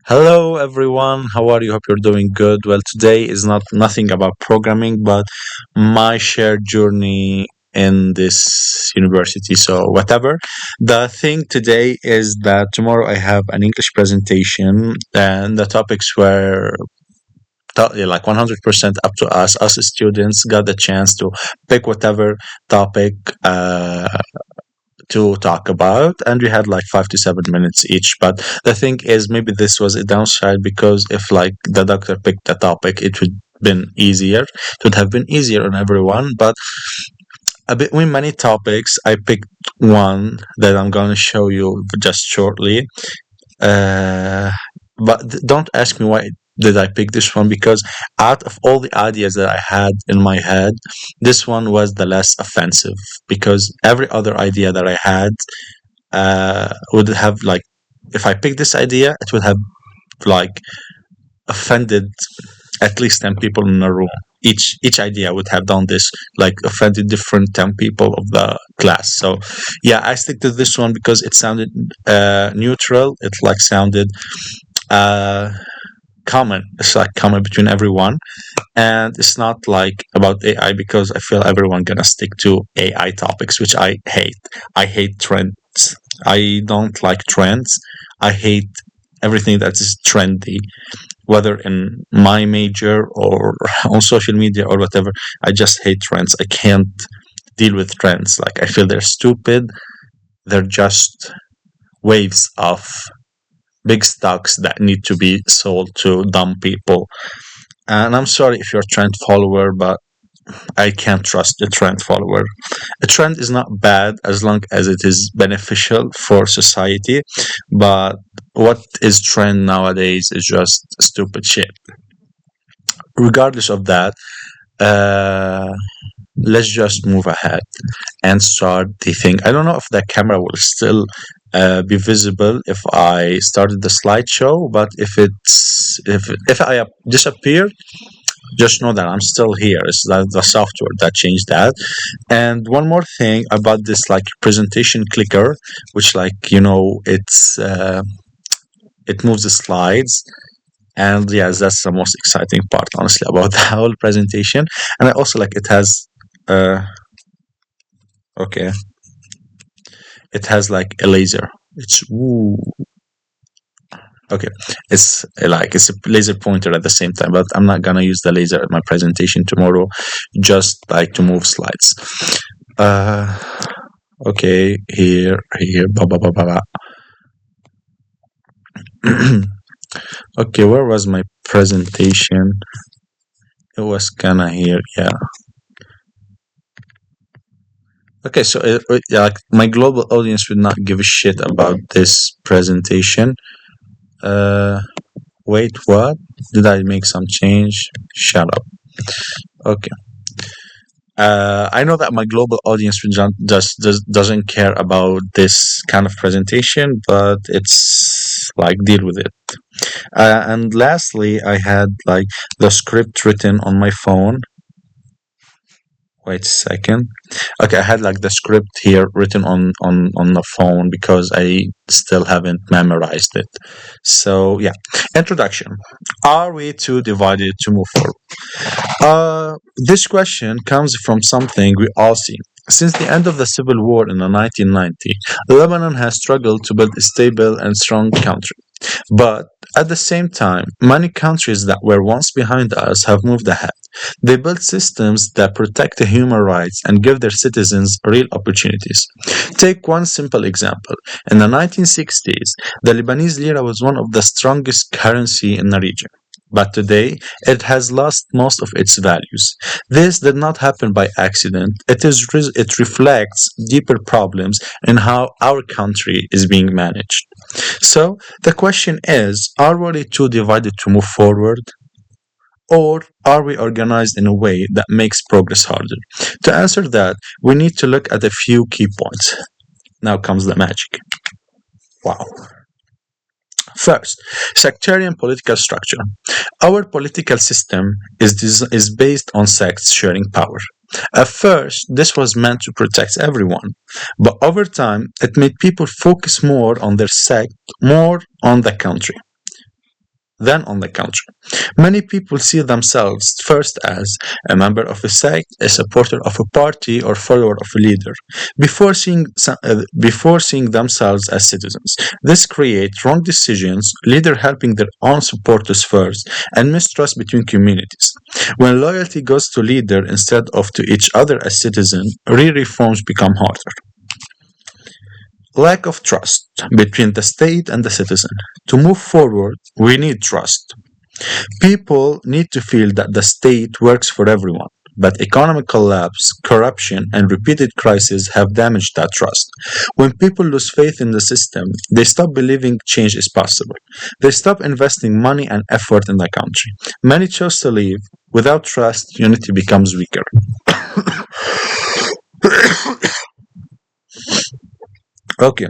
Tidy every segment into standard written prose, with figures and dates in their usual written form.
Hello everyone, how are you? Hope you're doing good. Well, today is not nothing about programming, but my shared journey in this university. So whatever. The thing today is that tomorrow I have an English presentation and the topics were like 100% up to us. Us students got the chance to pick whatever topic to talk about, and we had like 5 to 7 minutes each. But the thing is, maybe this was a downside because if like the doctor picked a topic, it would been easier. It would have been easier on everyone. But between many topics, I picked one that I'm going to show you just shortly. uh, but don't ask me why did I pick this one, because out of all the ideas that I had in my head, this one was the less offensive, because every other idea that I had would have like, if I picked this idea, it would have like offended at least 10 people in a room. Each idea would have done this, like offended different 10 people of the class. So yeah, I stick to this one because it sounded neutral. It like sounded uh common. It's like common between everyone, and it's not like about AI, because I feel everyone gonna stick to AI topics, which I hate. I hate trends. I don't like trends. I hate everything that is trendy, whether in my major or on social media or whatever. I just hate trends. I can't deal with trends. Like, I feel they're stupid. They're just waves of big stocks that need to be sold to dumb people. And I'm sorry if you're a trend follower, but I can't trust a trend follower. A trend is not bad as long as it is beneficial for society, but what is trend nowadays is just stupid shit. Regardless of that, uh, let's just move ahead and start the thing. I don't know if the camera will still be visible if I started the slideshow, but if I disappear, just know that I'm still here. It's the software that changed that. And one more thing about this like presentation clicker, which like it moves the slides. And yes, that's the most exciting part, honestly, about the whole presentation. And I also like it has uh okay, it has like a laser. It's ooh, okay. It's a laser pointer at the same time, but I'm not gonna use the laser at my presentation tomorrow, just like to move slides. Uh, okay, here, blah blah blah blah. Blah. Okay, where was my presentation? It was kinda here, yeah. Okay, so yeah, like my global audience would not give a shit about this presentation. Uh, wait, what? Did I make some change? Shut up. Okay. I know that my global audience doesn't care about this kind of presentation, but it's like deal with it. And lastly, I had like the script written on my phone. Wait a second. Okay, I had like the script here written on the phone because I still haven't memorized it. So yeah, introduction. Are we too divided to move forward? This question comes from something we all see. Since the end of the civil war in the 1990, Lebanon has struggled to build a stable and strong country. But at the same time, many countries that were once behind us have moved ahead. They built systems that protect the human rights and give their citizens real opportunities. Take one simple example. In the 1960s, the Lebanese lira was one of the strongest currency in the region. But today, it has lost most of its values. This did not happen by accident. It reflects deeper problems in how our country is being managed. So the question is, are we too divided to move forward? Or are we organized in a way that makes progress harder? To answer that, we need to look at a few key points. Now comes the magic. Wow. First, sectarian political structure. Our political system is based on sects sharing power. At first, this was meant to protect everyone, but over time, it made people focus more on their sect, more on the country. then on the country. Many people see themselves first as a member of a sect, a supporter of a party, or follower of a leader, before seeing themselves as citizens. This creates wrong decisions, leader helping their own supporters first, and mistrust between communities. When loyalty goes to leader instead of to each other as citizen, real reforms become harder. Lack of trust between the state and the citizen. To move forward, we need trust. People need to feel that the state works for everyone, but economic collapse, corruption, and repeated crises have damaged that trust. When people lose faith in the system, they stop believing change is possible. They stop investing money and effort in the country. Many chose to leave. Without trust, unity becomes weaker. Okay,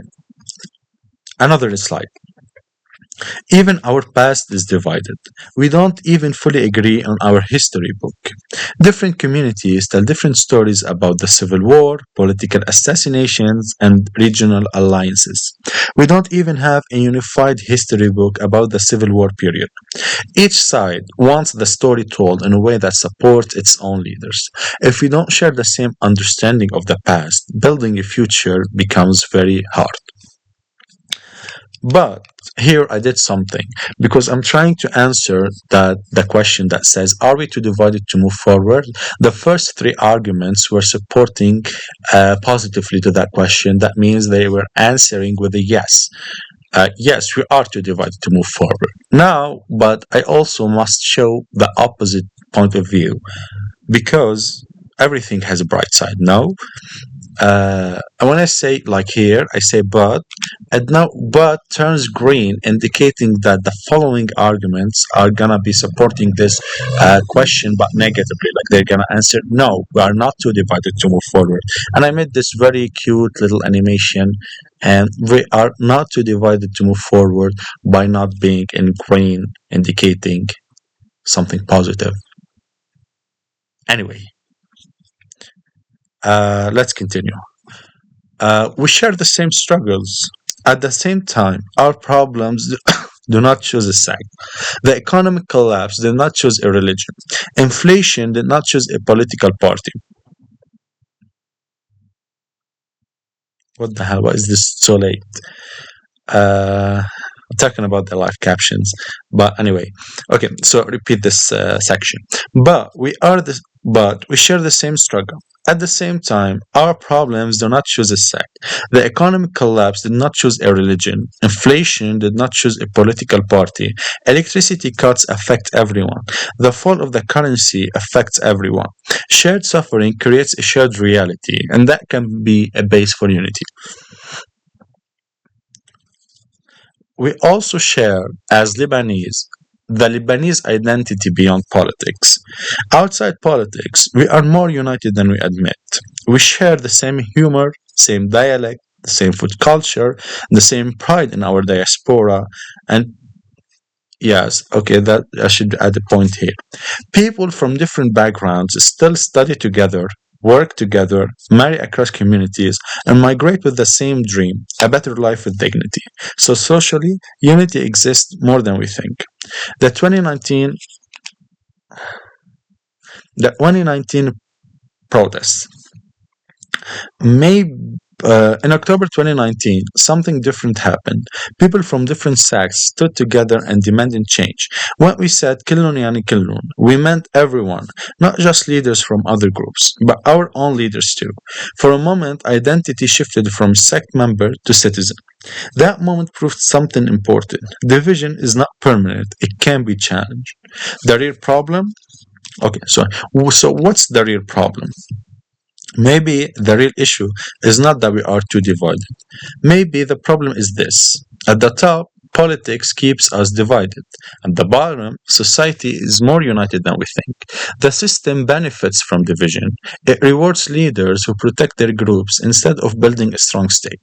another slide. Even our past is divided. We don't even fully agree on our history book. Different communities tell different stories about the Civil War, political assassinations, and regional alliances. We don't even have a unified history book about the Civil War period. Each side wants the story told in a way that supports its own leaders. If we don't share the same understanding of the past, building a future becomes very hard. But here I did something because I'm trying to answer that the question that says, are we too divided to move forward? The first three arguments were supporting positively to that question. That means they were answering with a yes. Yes, we are too divided to move forward. Now, but I also must show the opposite point of view because everything has a bright side. No, and when I say like here, I say and now but turns green, indicating that the following arguments are gonna be supporting this question, but negatively. Like they're gonna answer, no, we are not too divided to move forward. And I made this very cute little animation, and we are not too divided to move forward by not being in green, indicating something positive. Anyway, let's continue. We share the same struggles. At the same time, our problems do not choose a sect. The economic collapse did not choose a religion. Inflation did not choose a political party. What the hell? Why is this so late? I'm talking about the live captions, but anyway, okay. So repeat this section. But we share the same struggle. At the same time, our problems do not choose a sect. The economic collapse did not choose a religion. Inflation did not choose a political party. Electricity cuts affect everyone. The fall of the currency affects everyone. Shared suffering creates a shared reality, and that can be a base for unity. We also share, as Lebanese, the Lebanese identity beyond politics. Outside politics, we are more united than we admit. We share the same humor, same dialect, the same food culture, the same pride in our diaspora, and yes, okay, that I should add a point here. People from different backgrounds still study together, work together, marry across communities, and migrate with the same dream, a better life with dignity. So socially, unity exists more than we think. The 2019 the 2019 protests may in October 2019, something different happened. People from different sects stood together and demanded change. When we said Kilun Yani Kilun, we meant everyone, not just leaders from other groups, but our own leaders too. For a moment, identity shifted from sect member to citizen. That moment proved something important. Division is not permanent, it can be challenged. The real problem? Okay, so what's the real problem? Maybe the real issue is not that we are too divided. Maybe the problem is this. At the top, politics keeps us divided. At the bottom, society is more united than we think. The system benefits from division. It rewards leaders who protect their groups instead of building a strong state.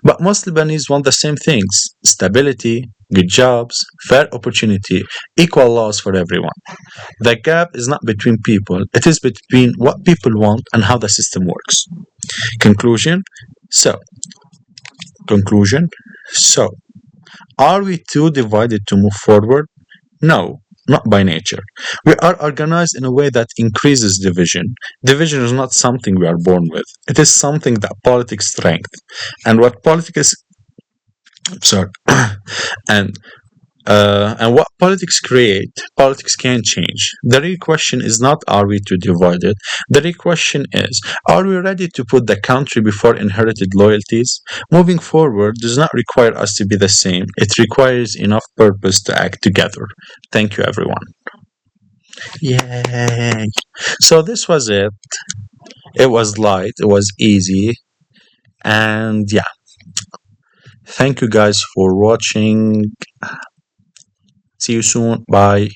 But most Lebanese want the same things: stability, good jobs, fair opportunity, equal laws for everyone. The gap is not between people, it is between what people want and how the system works. Conclusion. So, conclusion. So, are we too divided to move forward? No, not by nature. We are organized in a way that increases division. Division is not something we are born with. It is something that politics strength. And what politics sorry and and what politics create, politics can change. The real question is not are we too divided? The real question is are we ready to put the country before inherited loyalties? Moving forward does not require us to be the same. It requires enough purpose to act together. Thank you, everyone. Yay! So this was it. It was light. It was easy. And yeah, thank you guys for watching. See you soon. Bye.